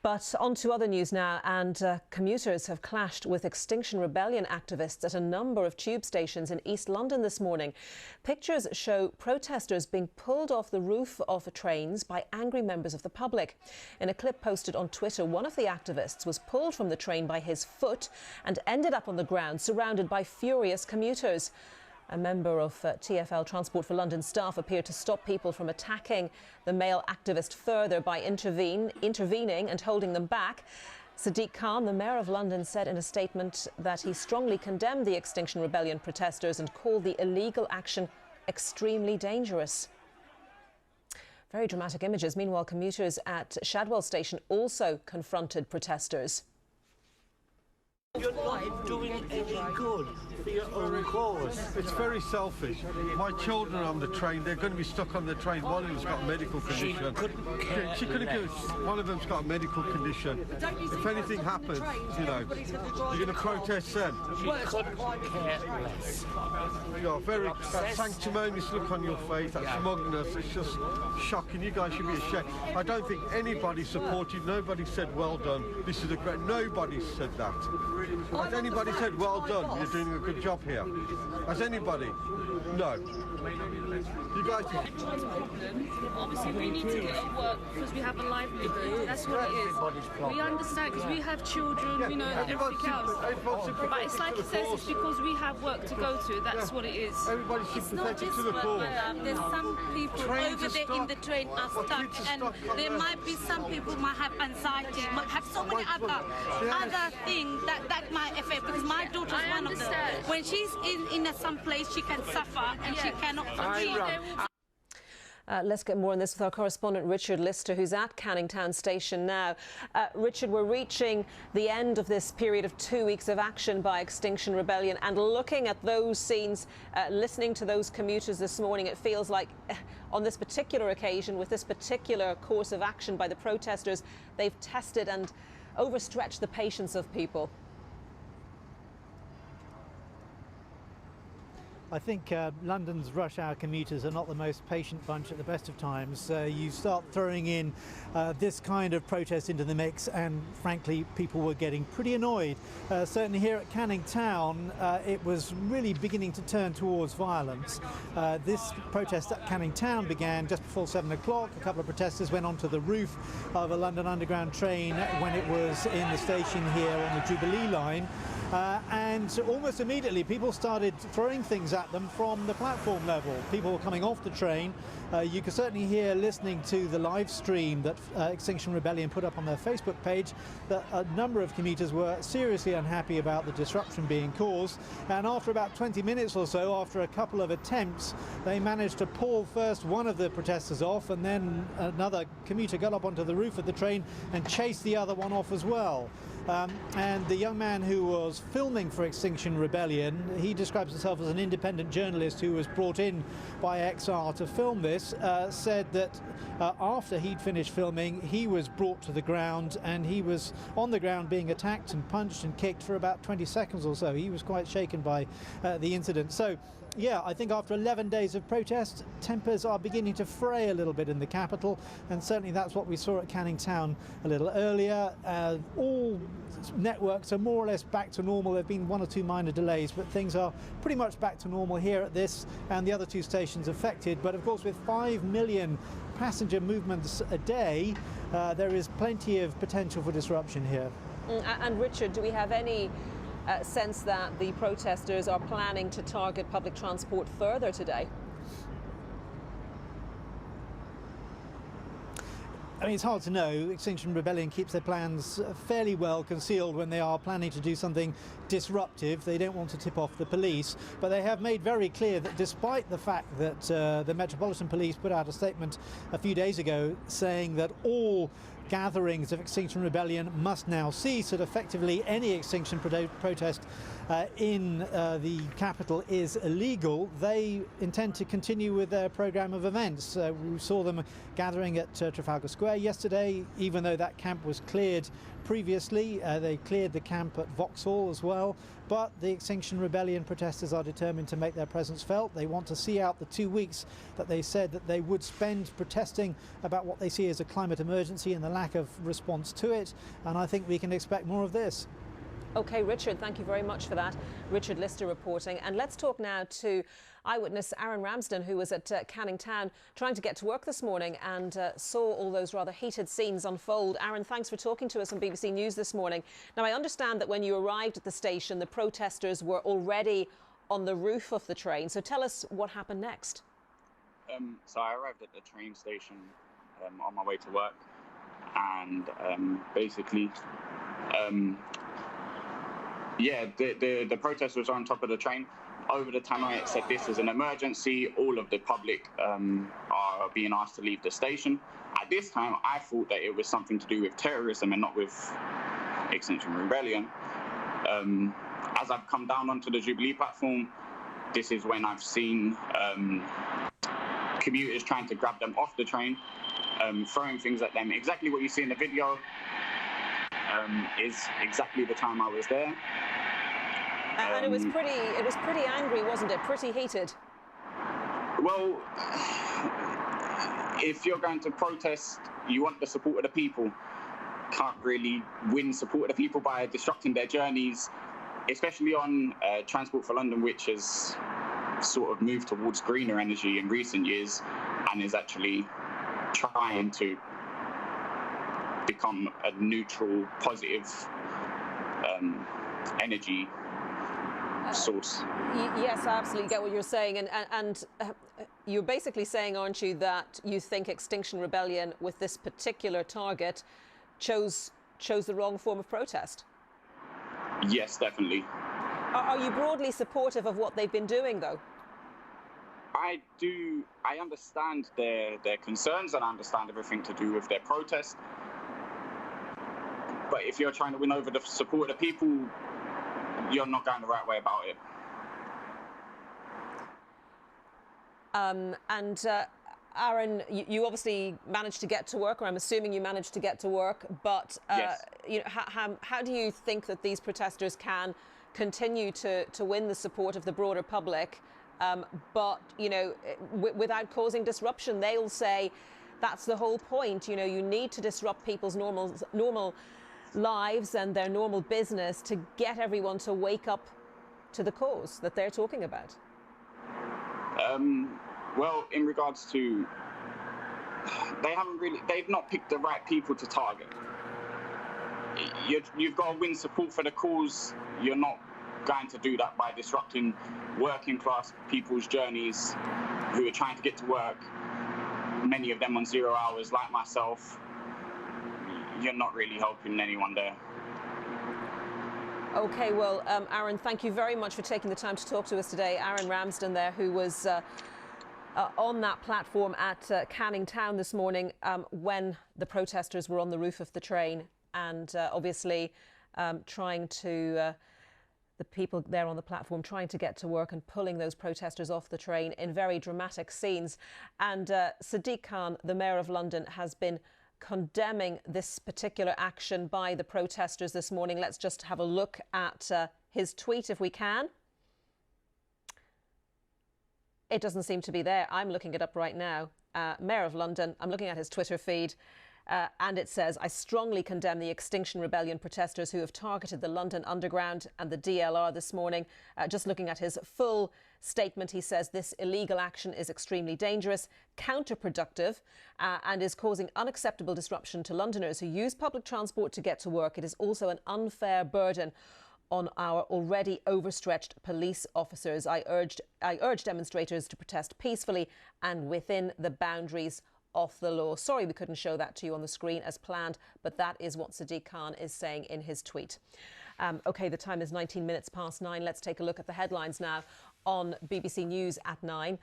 But on to other news now, and commuters have clashed with Extinction Rebellion activists at a number of tube stations in East London this morning. Pictures show protesters being pulled off the roof of trains by angry members of the public. In a clip posted on Twitter, one of the activists was pulled from the train by his foot and ended up on the ground surrounded by furious commuters. A member of TfL Transport for London staff appeared to stop people from attacking the male activist further by intervening and holding them back. Sadiq Khan, the Mayor of London, said in a statement that he strongly condemned the Extinction Rebellion protesters and called the illegal action extremely dangerous. Very dramatic images. Meanwhile, commuters at Shadwell Station also confronted protesters. You're not doing any good for your own cause. It's very selfish. My children are on the train. They're going to be stuck on the train. One of them's got a medical condition. She couldn't care less. One of them's got a medical condition. If anything happens, you know, you're going to protest then. She couldn't care less. You're very sanctimonious look on your face, that smugness. It's just shocking. You guys should be ashamed. I don't think anybody supported. Nobody said well done. This is a great. Nobody said that. Has anybody said, well done, you're doing a good job here? Has anybody? No. You guys... Obviously, we need to get at work because we have a livelihood. That's what it is. We understand because we have children, we know everything else. But it's like it says, it's because we have work to go to. That's what it is. Everybody's sympathetic to the cause. There's some people over there in the train are stuck, and there might be some people might have anxiety, might have so many other things that might affect. Because my daughter's one of them. When she's in some place, she can suffer and she cannot function. Let's get more on this with our correspondent Richard Lister, who's at Canning Town Station now. Richard, we're reaching the end of this period of 2 weeks of action by Extinction Rebellion, and looking at those scenes, listening to those commuters this morning, it feels like on this particular occasion, with this particular course of action by the protesters, they've tested and overstretched the patience of people. I think London's rush hour commuters are not the most patient bunch at the best of times. You start throwing in this kind of protest into the mix, and frankly people were getting pretty annoyed. Certainly here at Canning Town it was really beginning to turn towards violence. This protest at Canning Town began just before 7 o'clock. A couple of protesters went onto the roof of a London Underground train when it was in the station here on the Jubilee line. And almost immediately people started throwing things at them from the platform level. People were coming off the train. You can certainly hear, listening to the live stream that Extinction Rebellion put up on their Facebook page, that a number of commuters were seriously unhappy about the disruption being caused. And after about 20 minutes or so, after a couple of attempts, they managed to pull first one of the protesters off, and then another commuter got up onto the roof of the train and chased the other one off as well. And the young man who was filming for Extinction Rebellion, he describes himself as an independent journalist who was brought in by XR to film this, said that after he'd finished filming, he was brought to the ground, and he was on the ground being attacked and punched and kicked for about 20 seconds or so. He was quite shaken by the incident. So yeah, I think after 11 days of protest, tempers are beginning to fray a little bit in the capital, and certainly that's what we saw at Canning Town a little earlier. All networks are more or less back to normal. There have been one or two minor delays, but things are pretty much back to normal here at this and the other two stations affected. But of course, with 5 million passenger movements a day, there is plenty of potential for disruption here. And Richard, do we have any sense that the protesters are planning to target public transport further today? I mean, it's hard to know. Extinction Rebellion keeps their plans fairly well concealed when they are planning to do something disruptive. They don't want to tip off the police, but they have made very clear that despite the fact that the Metropolitan Police put out a statement a few days ago saying that all gatherings of Extinction Rebellion must now cease, that effectively any extinction protest in the capital is illegal, they intend to continue with their programme of events. We saw them gathering at Trafalgar Square yesterday, even though that camp was cleared previously. They cleared the camp at Vauxhall as well. But the Extinction Rebellion protesters are determined to make their presence felt. They want to see out the 2 weeks that they said that they would spend protesting about what they see as a climate emergency in the lack of response to it, and I think we can expect more of this. OK, Richard, thank you very much for that. Richard Lister reporting. And let's talk now to eyewitness Aaron Ramsden, who was at Canning Town trying to get to work this morning and saw all those rather heated scenes unfold. Aaron, thanks for talking to us on BBC News this morning. Now, I understand that when you arrived at the station, the protesters were already on the roof of the train. So tell us what happened next. So I arrived at the train station on my way to work, and basically, the protesters were on top of the train. Over the tannoy, it said this is an emergency. All of the public are being asked to leave the station. At this time, I thought that it was something to do with terrorism and not with Extinction Rebellion. As I've come down onto the Jubilee platform, this is when I've seen commuters trying to grab them off the train, throwing things at them. Exactly what you see in the video is exactly the time I was there. And it was pretty angry, wasn't it? Pretty heated. Well, if you're going to protest, you want the support of the people. Can't really win support of the people by disrupting their journeys, especially on Transport for London, which has sort of moved towards greener energy in recent years and is actually trying to become a neutral, positive energy source. Yes, I absolutely get what you're saying, and you're basically saying, aren't you, that you think Extinction Rebellion with this particular target chose the wrong form of protest? Yes, definitely. Are you broadly supportive of what they've been doing, though? I do. I understand their concerns, and I understand everything to do with their protest. But if you're trying to win over the support of the people, you're not going the right way about it. Aaron, you obviously managed to get to work, or I'm assuming you managed to get to work, but yes. You know, how do you think that these protesters can continue to win the support of the broader public, but, you know, without causing disruption? They'll say that's the whole point. You know, you need to disrupt people's normal lives and their normal business to get everyone to wake up to the cause that they're talking about. Well, in regards to, they've not picked the right people to target. You've got to win support for the cause. You're not going to do that by disrupting working class people's journeys who are trying to get to work, many of them on 0 hours like myself. You're not really helping anyone there. OK, well, Aaron, thank you very much for taking the time to talk to us today. Aaron Ramsden there, who was on that platform at Canning Town this morning when the protesters were on the roof of the train, and obviously trying to, the people there on the platform trying to get to work and pulling those protesters off the train in very dramatic scenes. And Sadiq Khan, the Mayor of London, has been condemning this particular action by the protesters this morning. Let's just have a look at his tweet if we can. It doesn't seem to be there. I'm looking it up right now. Mayor of London, I'm looking at his Twitter feed, and it says, I strongly condemn the Extinction Rebellion protesters who have targeted the London Underground and the DLR this morning. Just looking at his full statement, he says this illegal action is extremely dangerous, counterproductive, and is causing unacceptable disruption to Londoners who use public transport to get to work. It is also an unfair burden on our already overstretched police officers. I urge demonstrators to protest peacefully and within the boundaries of the law. Sorry we couldn't show that to you on the screen as planned, but that is what Sadiq Khan is saying in his tweet. OK, the time is 19 minutes past 9. Let's take a look at the headlines now on BBC News at 9.